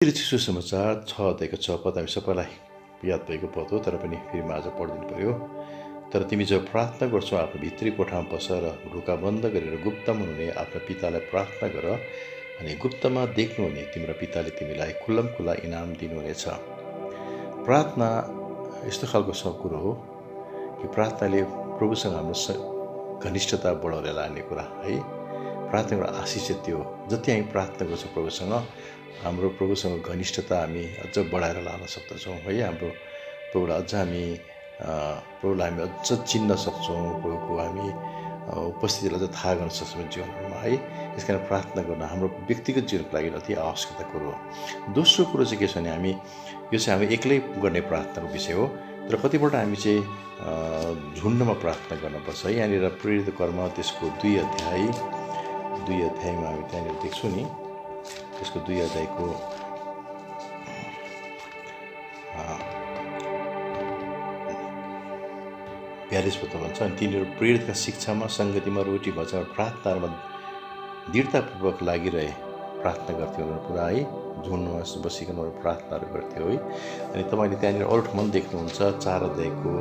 चिसो समाचार 6 अध्यायको 6 पद हामी सबैलाई याद भएको पद हो, तर पनि फेरि म आज पढिदिनु पर्यो। तर तिमी जब प्रार्थना गर्छौ आफ्नो भित्री कोठामा बस र ढोका बन्द गरेर गुप्तमा हुने आफ्नो पितालाई प्रार्थना गर, अनि गुप्तमा देख्नुहुने तिम्रो पिताले तिमीलाई खुल्लमखुल्ला इनाम दिनुहुनेछ। प्रार्थना यस्तो खालको कुरो हो कि प्रार्थनाले प्रभुसँग हाम्रो घनिष्ठता बढाएर लाने कुरा है। प्रार्थनाको आशिष चाहिँ त्यो हो, जति हामी प्रार्थना गर्छौँ प्रभुसँग, हाम्रो प्रभुसँग घनिष्ठता हामी अझ बढाएर लान सक्दछौँ है। हाम्रो प्रभुलाई हामी अझ चिन्न सक्छौँ, प्रभुको हामी उपस्थितिलाई अझ थाहा गर्न सक्छौँ जीवनमा है। त्यस कारण प्रार्थना गर्न हाम्रो व्यक्तिगत जीवनको लागि अति आवश्यकता कुरो हो। दोस्रो कुरो चाहिँ के छ भने यो चाहिँ हामी एक्लै गर्ने प्रार्थनाको विषय हो, तर कतिपल्ट हामी चाहिँ झुन्डमा प्रार्थना गर्नुपर्छ है। यहाँनिर प्रेरित कर्म त्यसको 2 अध्यायमा हामी त्यहाँनिर देख्छौँ नि, त्यसको 2 अध्यायको 42 पद भन्छ, अनि तिनीहरू प्रेरितका शिक्षामा, सङ्गतिमा, रोटी भजन प्रार्थनाहरूमा दृढतापूर्वक लागिरहे प्रार्थना गर्थ्यो उनीहरू पुरा है। झुन्डमा बसिकन उनीहरू प्रार्थनाहरू गर्थ्यो है। अनि तपाईँले त्यहाँनिर अरू ठाउँमा देख्नुहुन्छ 4 अध्यायको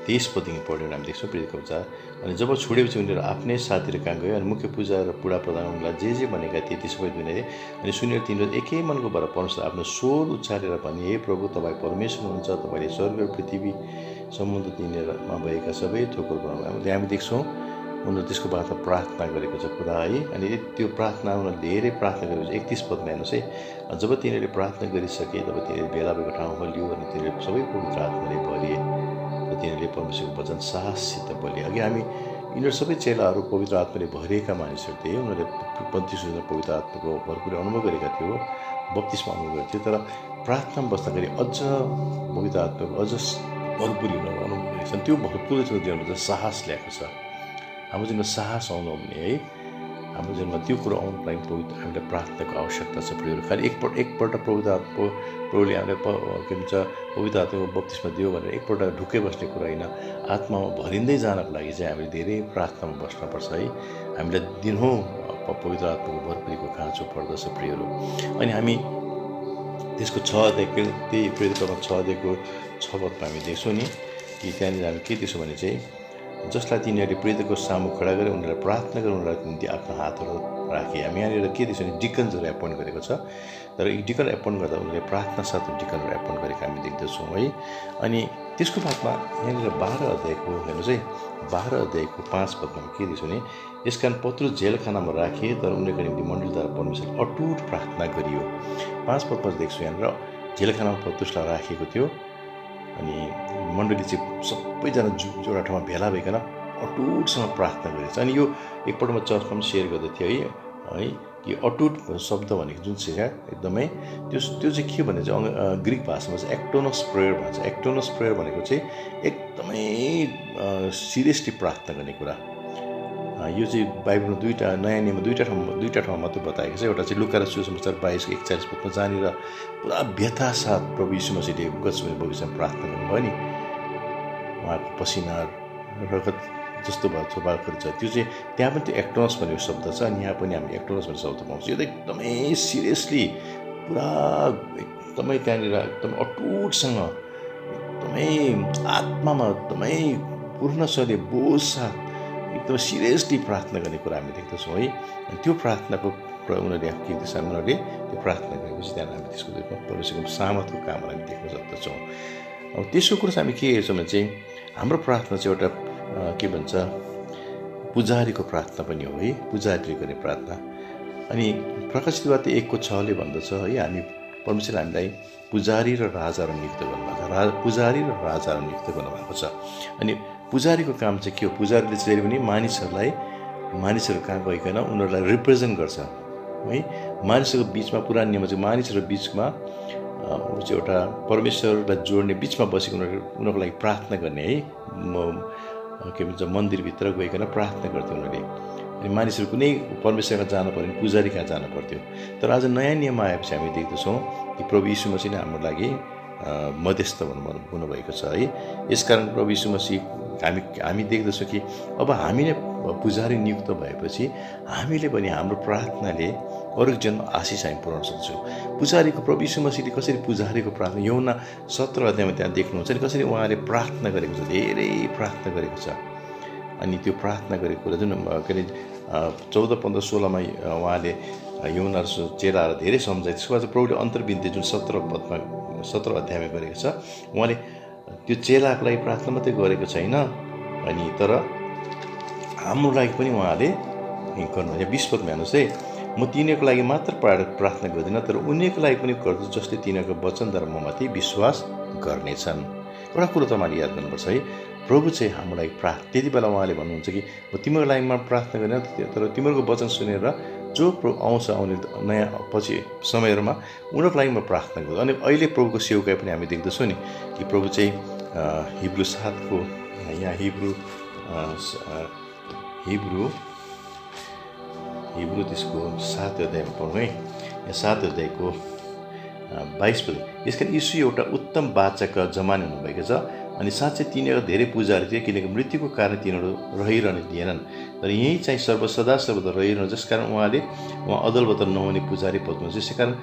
23 पददेखि पढेर हामी देख्छौँ प्रेरितको विचार। अनि जब छोडेपछि उनीहरू आफ्नै साथीहरू कहाँ गयो, अनि मुख्य पूजा र पुरा प्रधान उनीलाई जे भनेका थिए ती सबै दुनियाँले। अनि सुनेर तिनीहरू एकै मनको भएर परमेश्वर आफ्नो स्वर उच्चारेर भने, हे प्रभु, तपाईँ परमेश्वर हुनुहुन्छ, तपाईँले स्वर्ग र पृथ्वी समुद्र तिनीहरूमा भएका सबै थोकहरू बनाउनु। हामी देख्छौँ उनीहरू त्यसको बादमा प्रार्थना गरेको छ पुरा है। अनि त्यो प्रार्थना उनीहरूले धेरै प्रार्थना गरेको छ। 31 पदमा हेर्नुहोस् है, जब तिनीहरूले प्रार्थना गरिसके तब तिनीहरूले भेला भएको ठाउँ हल्लियो, अनि तिनीहरूले सबै पवित्र आत्माले भरिए र तिनीहरूले परमेश्वरको वचन साहससित बोले। अघि हामी यिनीहरू सबै चेलाहरू पवित्र आत्माले भरिएका मानिसहरू थिए। उनीहरूले 35 जना पवित्र आत्माको भरपुरी अनुभव गरेका थियो, बत्तिसमा अनुभव गरेको थियो। तर प्रार्थनामा बस्दाखेरि अझ पवित्र आत्माको अझ भरपुरी उनीहरू अनुभव गरेका छन्। त्यो भरपुरी जीवनमा चाहिँ साहस ल्याएको छ। हाम्रो जीवनमा साहस आउनु हुने है, हाम्रो जीवनमा त्यो कुरो आउनुको लागि हामीलाई प्रार्थनाको आवश्यकता छ। प्रियहरू, खालि एकपल्ट प्रभुले हामीलाई के भन्छ पवित्र आत्माको बत्तिसमा दियो भनेर एकपल्ट ढुक्कै बस्ने कुरा होइन। आत्मामा भरिँदै जानको लागि चाहिँ हामीले धेरै प्रार्थनामा बस्नुपर्छ है। हामीलाई दिनहुँ पवित्र आत्माको भरपुरीको खाँचो पर्दछ प्रियहरू। अनि हामी त्यसको 6 अध्यायको त्यही प्रेरितमा 6 अध्यायको 6 पदमा हामी देख्छौँ नि कि त्यहाँनिर हामी के देख्छौँ भने चाहिँ, जसलाई तिनीहरूले प्रेरितको सामु खडा गरे उनीहरूलाई प्रार्थना गरे, उनीहरूको निम्ति आफ्नो हातहरू राखे। हामी यहाँनिर के देख्छौँ भने डिकन्सहरू एपोइन्ट गरेको छ, तर यी डिकन एपोइन्ट गर्दा उनीहरूले प्रार्थना साथ डिकनहरू एपोइन्ट गरेको हामी देख्दछौँ है। अनि त्यसको बादमा यहाँनिर 12 अध्यायको हेर्नुहोस् है, 12 अध्यायको 5 पदमा के देख्छौँ भने, यसकारण पत्रुस जेलखानामा राखे, तर उनीहरूको निम्ति मण्डलीद्वारा परमेश्वर अटुट प्रार्थना गरियो। 5 पदमा देख्छौँ यहाँनिर जेलखानामा पत्रुसलाई राखेको थियो, अनि मण्डली चाहिँ सबैजना एउटा ठाउँमा भेला भइकन अटुटसँग प्रार्थना गरेको छ। अनि यो एकपल्ट म चर्चमा पनि सेयर गर्दै थिएँ है कि अटुट शब्द भनेको जुन चाहिँ एकदमै त्यो चाहिँ के भने चाहिँ ग्रिक भाषामा चाहिँ एक्टोनस प्रेयर भन्छ। एक्टोनस प्रेयर भनेको चाहिँ एकदमै सिरियसली प्रार्थना गर्ने कुरा। यो चाहिँ बाइबलमा नयाँ नियममा दुईवटा ठाउँमा मात्रै बताएको छ। एउटा चाहिँ लुका र सुसमाचार 22:41 पदमा, जहाँनिर पुरा व्यथा साथ प्रभु यीशु मसीहले गतसमय भविष्यमा प्रार्थना गर्नुभयो नि, उहाँको पसिना रगत जस्तो भयो थोपालहरू छ। त्यो चाहिँ त्यहाँ पनि त्यो एक्टोनस भन्ने शब्द छ, अनि यहाँ पनि हामी एक्टोनस भन्ने शब्द पाउँछौँ। यो त एकदमै सिरियसली पुरा एकदमै त्यहाँनिर एकदम अटुटसँग एकदमै आत्मामा एकदमै पूर्ण शरीर बोझ साथ एकदमै सिरियसली प्रार्थना गर्ने कुरा हामी देख्दछौँ है। अनि त्यो प्रार्थनाको उनीहरूले के देख्छ, उनीहरूले त्यो प्रार्थना गरेपछि त्यहाँ हामी त्यसको परमेश्वरको सामर्थ्यको कामहरू हामी देख्न सक्दछौँ। अब तेस्रो कुरो चाहिँ हामी के हेर्छौँ भने चाहिँ हाम्रो प्रार्थना चाहिँ एउटा के भन्छ पुजारीको प्रार्थना पनि हो है, पुजारीले गर्ने प्रार्थना। अनि प्रकाशित वाक्य 1:6 भन्दछ है, हामी परमेश्वरले हामीलाई पुजारी र राजाहरू नियुक्त गर्नुभएको छ, पुजारी र राजाहरू नियुक्त गर्नुभएको छ। अनि पुजारीको काम चाहिँ के हो, पुजारीले चाहिँ पनि मानिसहरू कहाँ गइकन उनीहरूलाई रिप्रेजेन्ट गर्छ है। मानिसहरूको बिचमा पुरानो नियममा चाहिँ मानिसहरूको बिचमा चाहिँ एउटा परमेश्वरलाई जोड्ने बिचमा बसेको उनीहरूको लागि प्रार्थना गर्ने है। के भन्छ मन्दिरभित्र गइकन प्रार्थना गर्थ्यो उनीहरूले। अनि मानिसहरू कुनै परमेश्वर कहाँ जानु पऱ्यो भने पुजारी कहाँ जानु पर्थ्यो। तर आज नयाँ नियममा आएपछि हामी देख्दछौँ कि प्रभु यीशु मसीहले हाम्रो लागि मध्यस्थ हुनुभएको छ है। यसकारण प्रभु यीशु मसीह हामी देख्दछौँ कि अब हामी नै पुजारी नियुक्त भएपछि हामीले पनि हाम्रो प्रार्थनाले अरू जन्म आशिष हामी पुर्याउन सक्छौँ। पुजारीको प्रभु यीशु मसीहले कसरी पुजारीको प्रार्थना यूहन्ना 17 अध्यायमा त्यहाँ देख्नुहुन्छ नि कसरी उहाँले प्रार्थना गरेको छ, धेरै प्रार्थना गरेको छ। अनि त्यो प्रार्थना गरेको कुरा जुन के अरे 14, 15, 16मा उहाँले यूहन्ना चेलाहरू धेरै सम्झाए। त्यसको बाद प्रभुले अन्तर्विन्ती जुन 17 अध्यायमा गरेको छ, उहाँले त्यो चेलाको लागि प्रार्थना मात्रै गरेको छैन, अनि तर हाम्रो लागि पनि उहाँले गर्नुहुन्छ। 20 पदमा हेर्नुहोस् है, म तिनीहरूको लागि मात्र प्रार्थना गर्दिनँ, तर उनीहरूको लागि पनि गर्छु जसले तिनीहरूको वचनद्वारा ममाथि विश्वास गर्नेछन्। एउटा कुरो तपाईँले याद गर्नुपर्छ है, प्रभु चाहिँ हाम्रो लागि त्यति बेला उहाँले भन्नुहुन्छ कि म तिमीहरूको लागि म प्रार्थना गर्दिनँ, तर तिमीहरूको वचन सुनेर जो आउने नयाँ पछि समयहरूमा उनीहरूको लागि म प्रार्थना गर्छु। अनि अहिले प्रभुको सेवकाई पनि हामी देख्दछौँ नि कि प्रभु चाहिँ हिब्रू 7को यहाँ हिब्रू त्यसको 7 अध्यायमा पढौँ है। यहाँ 7 अध्यायको 22 पद। यसकारण यीशु एउटा उत्तम बाचाका जमाना हुनुभएको छ, अनि साँच्चै तिनीहरू धेरै पुजारी थिए, किनकि मृत्युको कारण तिनीहरू रहिरहने थिएनन्, तर यहीँ चाहिँ सदा सर्वदा रहिरहनु, जसकारण उहाँ अदल बदल नहुने पुजारी पत्नुहुन्छ। यसै कारण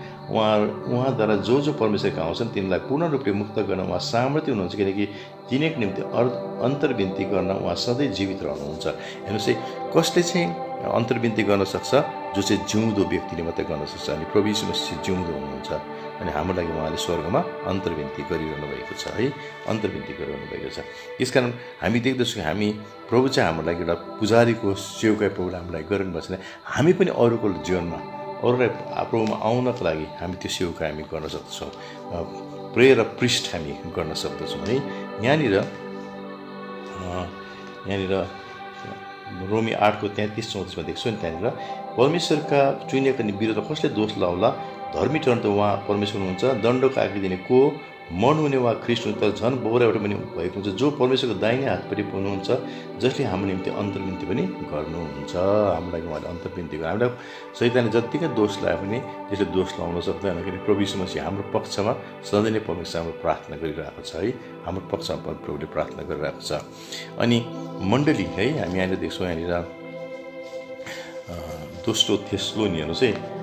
उहाँद्वारा जो परमेश्वरका आउँछन् तिनीलाई पूर्ण रूपले मुक्त गर्न उहाँ सामर्थ्य हुनुहुन्छ, किनकि तिनीहरूको निम्ति अन्तर्विन्ती गर्न उहाँ सधैँ जीवित रहनुहुन्छ। हेर्नुहोस् है, कसले चाहिँ अन्तर्विन्ती गर्न सक्छ? जो चाहिँ जिउँदो व्यक्तिले मात्रै गर्न सक्छ। अनि प्रभु यीशु मसीह जिउँदो हुनुहुन्छ, अनि हाम्रो लागि उहाँले स्वर्गमा अन्तर्विन्ती गरिरहनु भएको छ है, अन्तर्विन्ती गरिरहनु भएको छ। यसकारण हामी देख्दछौँ कि हामी प्रभु चाहिँ हाम्रो लागि एउटा पुजारीको सेवकाई प्रभुले हाम्रो लागि गरिरहनु भएको छ। हामी पनि अरूको जीवनमा अरूलाई प्रभुमा आउनको लागि हामी त्यो सेवकाई हामी गर्न सक्दछौँ, प्रेयर र पृष्ठ हामी गर्न सक्दछौँ है। यहाँनिर रोमी 8को 33-34मा देख्छौँ नि, त्यहाँनिर परमेश्वरका चुनिएका विरुद्ध कसले दोष लाउला? धर्मी ठहरन त उहाँ परमेश्वर हुनुहुन्छ, दण्डको आज्ञा दिने को मन हुने वा ख्रीष्ट हुनुहुन्छ, तर झन् बहुराबाट पनि भएको हुन्छ, जो परमेश्वरको दाहिने हातपट्टि हुनुहुन्छ, जसले हाम्रो निम्ति अन्तर्विन्ती पनि गर्नुहुन्छ। हाम्रो लागि उहाँले अन्तर्विन्ती गर्नु, हामीलाई शैतानले जत्तिकै दोष लगाए पनि त्यसले दोष लाउन सक्दैन, किनकि प्रभु यीशु मसीह हाम्रो पक्षमा सधैँ नै परमेश्वर हाम्रो प्रार्थना गरिरहेको छ है, हाम्रो पक्षमा प्रभुले प्रार्थना गरिरहेको छ। अनि मण्डली है, हामी यहाँनिर देख्छौँ, यहाँनिर दोस्रो थेस्लोनी हेर्नुहोस् है,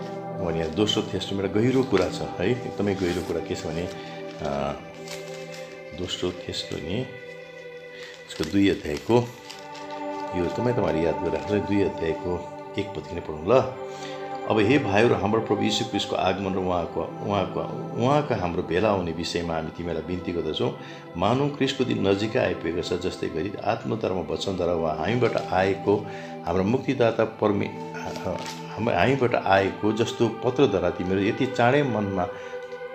यहाँ दोस्रो थेस्लोनी एउटा गहिरो कुरा छ है, एकदमै गहिरो कुरा के छ भने दोस्रो थेस्लोनी यसको 2 अध्यायको यो तपाईँले याद गरिराख्नु, 2 अध्यायको 1 पददेखि नै पढौँ ल। अब हे भाइहरू, हाम्रो प्रभु यीशु ख्रीष्टको आगमन र उहाँका हाम्रो भेला हुने विषयमा हामी तिमीलाई बिन्ती गर्दछौँ। मानौँ ख्रीष्टको दिन नजिकै आइपुगेको छ, जस्तै गरी आत्मधर्म वचनद्वारा उहाँ हामीबाट आएको हाम्रो मुक्तिदाता हामीबाट आएको जस्तो पत्रद्वारा तिमीहरू यति चाँडै मनमा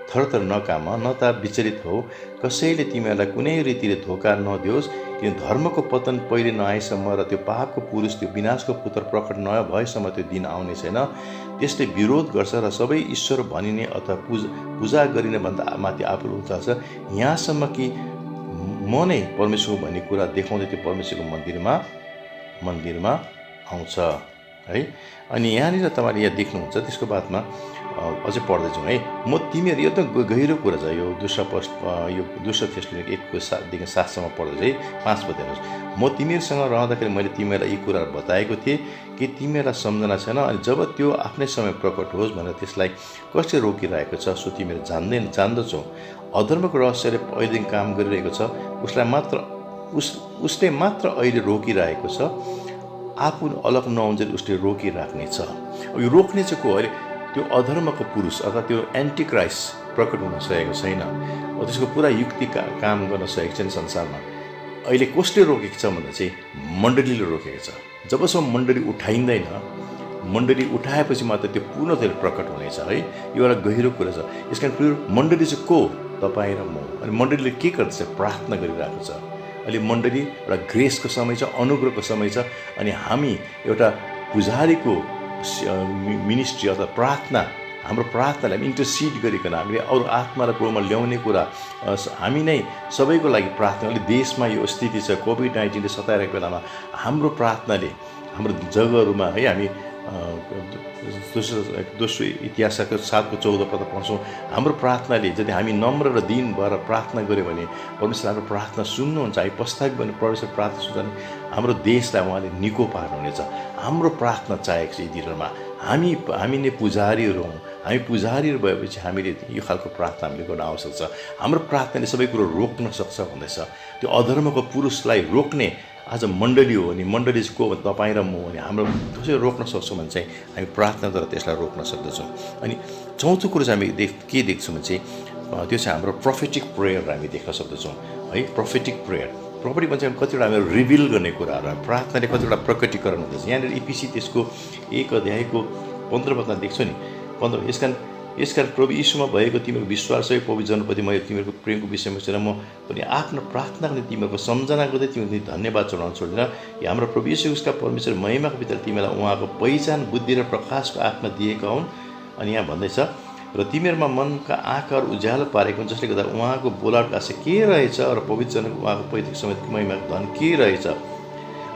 थरथर नकाम, न त विचलित हो, कसैले तिमीहरूलाई कुनै रीतिले धोका नदियोस्, किन धर्मको पतन पहिले नआएसम्म र त्यो पापको पुरुष त्यो विनाशको पुत्र प्रकट नभएसम्म त्यो दिन आउने छैन। त्यसले विरोध गर्छ र सबै ईश्वर भनिने अथवा पूजा गरिने भन्दा माथि आफू उचाल्छ, यहाँसम्म कि म नै परमेश्वर भन्ने कुरा देखाउँदै त्यो परमेश्वरको मन्दिरमा आउँछ है। अनि यहाँनिर तपाईँले यहाँ देख्नुहुन्छ, त्यसको बादमा अझै पढ्दैछौँ है। म तिमीहरू, यो त गहिरो कुरा छ, यो दोस्रो थेस्लोनी 1:7देखि 7सम्म पढ्दैछ है। 5 पद हेर्नुहोस्, म तिमीहरूसँग रहँदाखेरि मैले तिमीहरूलाई यी कुराहरू बताएको थिएँ कि तिमीहरूलाई सम्झना छैन, अनि जब त्यो आफ्नै समय प्रकट होस् भनेर त्यसलाई कसले रोकिरहेको छ सो तिमीहरू जान्दछौ। अधर्मको रहस्यले पहिलेदेखि काम गरिरहेको छ, उसले मात्र अहिले रोकिरहेको छ, आफू अलग नहुन्जेल उसले रोकिराख्नेछ। यो रोक्ने चाहिँ को? अहिले त्यो अधर्मको पुरुष अथवा त्यो एन्टी क्राइस्ट प्रकट हुन सकेको छैन, त्यसको पुरा युक्ति काम गर्न सकेको छैन संसारमा। अहिले कसले रोकेको छ भन्दा चाहिँ मण्डलीले रोकेको छ। जबसम्म मण्डली उठाइँदैन, मण्डली उठाएपछि मात्र त्यो पूर्णतया प्रकट हुनेछ है। यो एउटा गहिरो कुरा छ। यसकारण मण्डली चाहिँ को? तपाईँ र म। अनि मण्डलीले के गर्दछ? प्रार्थना गरिरहेको छ। अहिले मण्डली एउटा ग्रेसको समय छ, अनुग्रहको समय छ, अनि हामी एउटा पुजारीको मिनिस्ट्री अथवा प्रार्थना, हाम्रो प्रार्थनालाई इन्टरसिड गरिकन हामीले अरू आत्मालाई प्रभुमा ल्याउने कुरा हामी नै सबैको लागि प्रार्थना। अहिले देशमा यो स्थिति छ, कोभिड-19ले सताइरहेको बेलामा हाम्रो प्रार्थनाले हाम्रो जग्गाहरूमा है हामी दोस्रो इतिहासको 7:14 पद पढ्छौँ। हाम्रो प्रार्थनाले यदि हामी नम्र र दीन भएर प्रार्थना गऱ्यो भने परमेश्वर हाम्रो प्रार्थना सुन्नुहुन्छ। हामी प्रस्तावित भने परमेश्वर प्रार्थना सुन्छ भने हाम्रो देशलाई उहाँले निको पार्नुहुनेछ। हाम्रो प्रार्थना चाहेको छ यी दिनहरूमा। हामी नै पुजारीहरू हौँ। हामी पुजारीहरू भएपछि हामीले यो खालको प्रार्थना हामीले गर्न आवश्यक छ। हाम्रो प्रार्थनाले सबै कुरो रोक्न सक्छ भन्दैछ। त्यो अधर्मको पुरुषलाई रोक्ने आज मण्डली हो भने मण्डली को तपाईँ र म भने हाम्रो कसरी रोक्न सक्छौँ भने चाहिँ हामी प्रार्थनाद्वारा त्यसलाई रोक्न सक्दछौँ। अनि चौथो कुरो चाहिँ हामी के देख्छौँ भने चाहिँ त्यो चाहिँ हाम्रो प्रोफेटिक प्रेयर हामी देख्न सक्दछौँ है। प्रोफेटिक प्रेयर प्रोफेटिक भन्छ कतिवटा हामीले रिभिल गर्ने कुराहरू प्रार्थनाले कतिवटा प्रकटीकरण हुँदछ। यहाँनिर इपिसी त्यसको 1 अध्यायको 15 पदमा देख्छु नि 15 यसकारण प्रभु यीशुमा भएको तिमीहरूको विश्वास र पवित्र जनप्रति मैले तिमीहरूको प्रेमको विषयमा छु र म पनि आफ्नो प्रार्थनाको निम्ति तिमीहरूको सम्झना गर्दै तिमीहरूको धन्यवाद चढाउन छोड्दिनँ। हाम्रो प्रभु यीशु ख्रीष्टका परमेश्वर महिमाको भित्र तिमीलाई उहाँको पहिचान बुद्धि र प्रकाशको आत्मा दिएका हुन्। अनि यहाँ भन्दैछ र तिमीहरूमा मनका आँखाहरू उज्यालो पारेको हुन् जसले गर्दा उहाँको बोलावटको आशा के रहेछ र पवित्र जनको उहाँको पवित्र समेत महिमाको धन के रहेछ।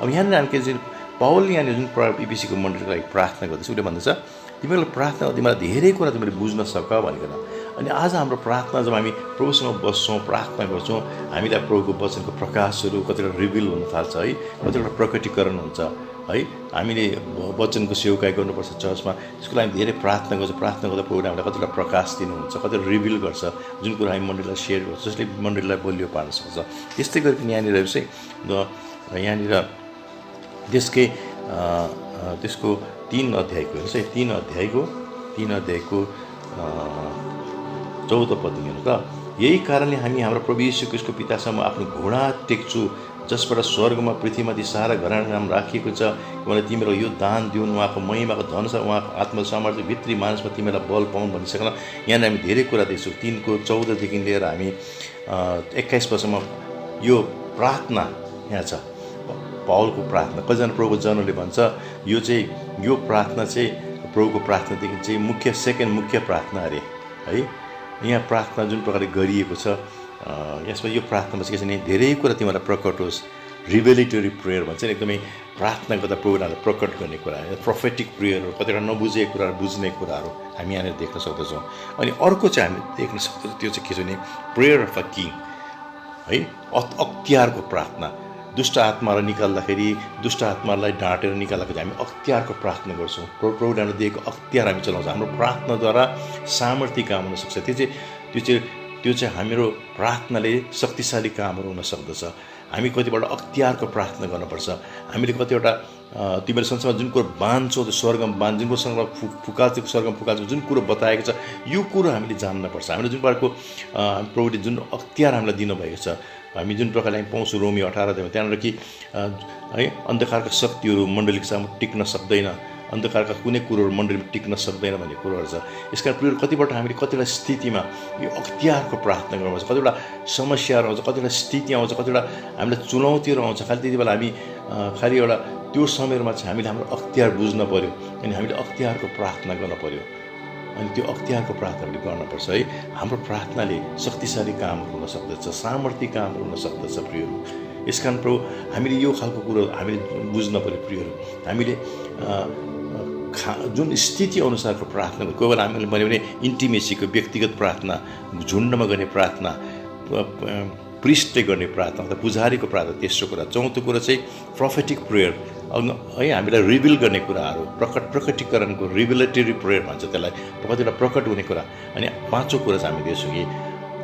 अब यहाँनिर हामी के पावलले यहाँनिर जुन इपिसीको मण्डलीको लागि प्रार्थना गर्दैछ उसले भन्दैछ तिमीहरूको प्रार्थना तिमीलाई धेरै कुरा तिमीले बुझ्न सक भनेर। अनि आज हाम्रो प्रार्थना जब हामी प्रभुसँग बस्छौँ प्रार्थना गर्छौँ हामीलाई प्रभुको वचनको प्रकाशहरू कतिवटा रिभिल हुन थाल्छ है, कतिवटा प्रकटीकरण हुन्छ है। हामीले वचनको सेवकाई गर्नुपर्छ चर्चमा, त्यसको लागि धेरै प्रार्थना गर्छ। प्रार्थना गर्दा प्रभुले हामीलाई कतिवटा प्रकाश दिनुहुन्छ, कतिवटा रिभिल गर्छ जुन कुरा हामी मण्डलीलाई सेयर गर्छ जसले मण्डलीलाई बलियो पार्न सक्छ। त्यस्तै गरिकन यहाँनिर चाहिँ यहाँनिर त्यसको 3 अध्यायको हेर्नुहोस् है, 3 अध्यायको 14 पद हेर्नु त। यही कारणले हामी हाम्रो प्रभु यीशु ख्रीष्टको पितासम्म आफ्नो घोडा टेक्छु जसबाट स्वर्गमा पृथ्वीमाथि सारा घराना नाम राखिएको छ। उहाँले तिमीहरू यो दान दिउन्, उहाँको महिमाको धन छ, उहाँको आत्मसामर्थ्य भित्री मानिसमा तिमीलाई बल पाउन् भनिसकेर यहाँनिर हामी धेरै कुरा देख्छौँ। 3:14 लिएर हामी 21 पदसम्म यो प्रार्थना यहाँ छ, पावलको प्रार्थना। कतिजना प्रभुको जनहरूले भन्छ यो प्रार्थना चाहिँ प्रभुको प्रार्थनादेखि चाहिँ सेकेन्ड मुख्य प्रार्थना अरे है। यहाँ प्रार्थना जुन प्रकारले गरिएको छ यसमा यो प्रार्थनामा चाहिँ के छ भने धेरै कुरा तिमीलाई प्रकट होस्। रिभेलेटरी प्रेयर भन्छ नि, एकदमै प्रार्थना गर्दा प्रभुलाई प्रकट गर्ने कुरा। प्रोफेटिक प्रेयरहरू कतिवटा नबुझेको कुराहरू बुझ्ने कुराहरू हामी यहाँनिर देख्न सक्दछौँ। अनि अर्को चाहिँ हामी देख्न सक्दछौँ त्यो चाहिँ के छ भने प्रेयर अफ अ किङ है, अख्तियारको प्रार्थना। दुष्ट आत्मालाई निकाल्दाखेरि दुष्ट आत्मालाई डाँटेर निकाल्दाखेरि हामी अख्तियारको प्रार्थना गर्छौँ। प्रभुले हामीलाई दिएको अख्तियार हामी चलाउँछौँ। हाम्रो प्रार्थनाद्वारा सामर्थ्य काम हुन सक्छ। त्यो चाहिँ हाम्रो प्रार्थनाले शक्तिशाली कामहरू हुन सक्दछ। हामी कतिवटा अख्तियारको प्रार्थना गर्नुपर्छ। हामीले कतिवटा तिमीहरू संसारमा जुन कुरो बाँध्छौ त्यो स्वर्गमा बाँध, जुन कुरो फुकाल्छौ स्वर्गमा फुकाल्छौ, जुन कुरो बताएको छ यो कुरो हामीले जान्नुपर्छ। हामीले जुन प्रकारको प्रभुले जुन अख्तियार हामीलाई दिनुभएको छ, हामी जुन प्रकारले हामी पाउँछौँ रोमी 18 त्यहाँनिर कि है अन्धकारका शक्तिहरू मण्डलीको सामु टिक्न सक्दैन, अन्धकारका कुनै कुरोहरू मण्डलीमा टिक्न सक्दैन भन्ने कुरोहरू छ। यसकारण प्रिय कतिपल्ट हामीले कतिवटा स्थितिमा यो अख्तियारको प्रार्थना गर्नुपर्छ। कतिवटा समस्याहरू आउँछ, कतिवटा स्थिति आउँछ, कतिवटा हामीलाई चुनौतीहरू आउँछ। खालि त्यति बेला हामी खालि एउटा त्यो समयमा चाहिँ हामीले हाम्रो अख्तियार बुझ्न पऱ्यो अनि हामीले अख्तियारको प्रार्थना गर्न पऱ्यो। अनि त्यो अख्तियारको प्रार्थना हामीले गर्नुपर्छ है। हाम्रो प्रार्थनाले शक्तिशाली कामहरू हुन सक्दछ, सामर्थ्य कामहरू हुन सक्दछ प्रियहरू। यसकारण प्रभु हामीले यो खालको कुरो हामीले बुझ्न पऱ्यो प्रियहरू। हामीले जुन स्थिति अनुसारको प्रार्थना, कोही बेला हामीले भन्यो भने इन्टिमेसीको व्यक्तिगत प्रार्थना, झुन्डमा गर्ने प्रार्थना, प्रिस्टले गर्ने प्रार्थना अथवा पुजारीको प्रार्थना, तेस्रो कुरा। चौथो कुरा चाहिँ प्रोफेटिक प्रेयर है, हामीलाई रिभिल गर्ने कुराहरू, प्रकटीकरणको रिभिलेटरी प्रेयर भन्छ त्यसलाई, कतिवटा प्रकट हुने कुरा। अनि पाँचौँ कुरा चाहिँ हामी देख्छौँ कि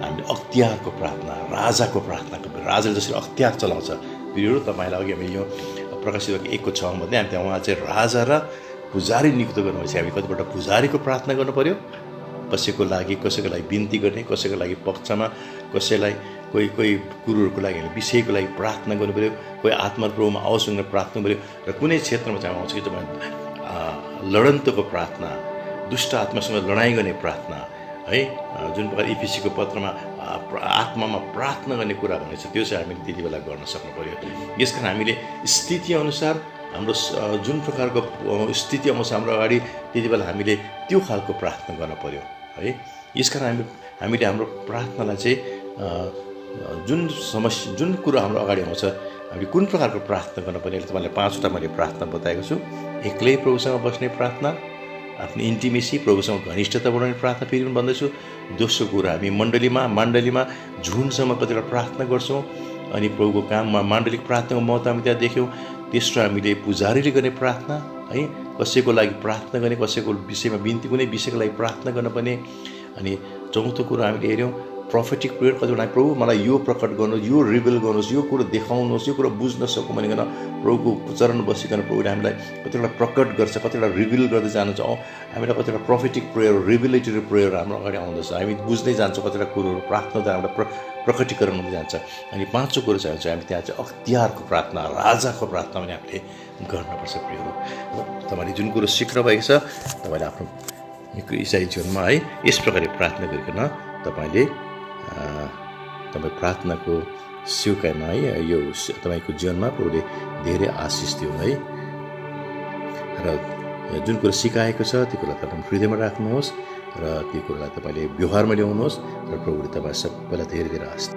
हामीले अख्तियारको प्रार्थना, राजाको प्रार्थना। राजाले जसरी अख्तियार चलाउँछ प्रियहरू, तपाईँलाई अघि हामी यो प्रकाशित 1:6 भन्दै हामी त्यहाँ उहाँ चाहिँ राजा र पुजारी नियुक्त गर्नुभएपछि हामी कतिपल्ट पुजारीको प्रार्थना गर्नु पऱ्यो, कसैको लागि बिन्ती गर्ने, कसैको लागि पक्षमा, कसैलाई कोही कुरोहरूको लागि हामी विषयको लागि प्रार्थना गर्नु पऱ्यो, कोही आत्मा प्रभुमा आओस् भनेर प्रार्थना पऱ्यो। र कुनै क्षेत्रमा चाहिँ आउँछ कि तपाईँ लडन्तको प्रार्थना, दुष्ट आत्मासँग लडाइँ गर्ने प्रार्थना है, जुन प्रकार इफिसीको पत्रमा आत्मामा प्रार्थना गर्ने कुरा भनेको छ त्यो चाहिँ हामीले त्यति बेला गर्न सक्नु पऱ्यो। यसकारण हामीले स्थितिअनुसार हाम्रो जुन प्रकारको स्थिति आउँछ हाम्रो अगाडि त्यति बेला हामीले त्यो खालको प्रार्थना गर्न पऱ्यो है। यसकारण हामीले हाम्रो प्रार्थनालाई चाहिँ जुन समस्या जुन कुरो हाम्रो अगाडि आउँछ हामीले कुन प्रकारको प्रार्थना गर्नुपर्ने तपाईँलाई 5वटा मैले प्रार्थना बताएको छु। एक्लै प्रभुसँग बस्ने प्रार्थना, आफ्नो इन्टिमेसी प्रभुसँग घनिष्ठता बढाउने प्रार्थना फेरि पनि भन्दैछु। दोस्रो कुरा हामी मण्डलीमा झुन्डसँग कतिवटा प्रार्थना गर्छौँ अनि प्रभुको काममा माण्डलिक प्रार्थनाको महत्त्व हामी त्यहाँ देख्यौँ। तेस्रो हामीले पुजारीले गर्ने प्रार्थना है, कसैको लागि प्रार्थना गर्ने, कसैको विषयमा बिन्ती कुनै विषयको लागि प्रार्थना गर्नुपर्ने। अनि चौथो कुरो हामीले हेऱ्यौँ प्रोफेटिक प्रेयर। कतिवटा प्रभु मलाई यो प्रकट गर्नुहोस्, यो रिभिल गर्नुहोस्, यो कुरो देखाउनुहोस्, यो कुरो बुझ्न सकौँ भनिकन प्रभुको चरण बसिकन प्रभुले हामीलाई कतिवटा प्रकट गर्छ, कतिवटा रिभिल गर्दै जानुहुन्छ। हामीलाई कतिवटा प्रोफेटिक प्रेयर, रिभिलेटरी प्रेयर हाम्रो अगाडि आउँदछ। हामी बुझ्दै जान्छौँ कतिवटा कुरोहरू, प्रार्थना हामीलाई प्रकटीकरण हुँदै जान्छ। अनि पाँचौँ कुरो चाहिँ हामी त्यहाँ चाहिँ अख्तियारको प्रार्थना, राजाको प्रार्थना पनि हामीले गर्नुपर्छ। प्रियहरू, तपाईँले जुन कुरो सिक्नु भएको छ तपाईँले आफ्नो इसाई जीवनमा है यस प्रकारले प्रार्थना गरिकन तपाईँ प्रार्थनाको स्वीकारमा है यो तपाईँको जीवनमा प्रभुले धेरै आशिष दियो है। र जुन कुरो सिकाएको छ त्यो कुरा तपाईँ हृदयमा राख्नुहोस् र त्यो कुरालाई तपाईँले व्यवहारमा ल्याउनुहोस् र प्रभुले तपाईँ सबैलाई धेरै धेरै आशिष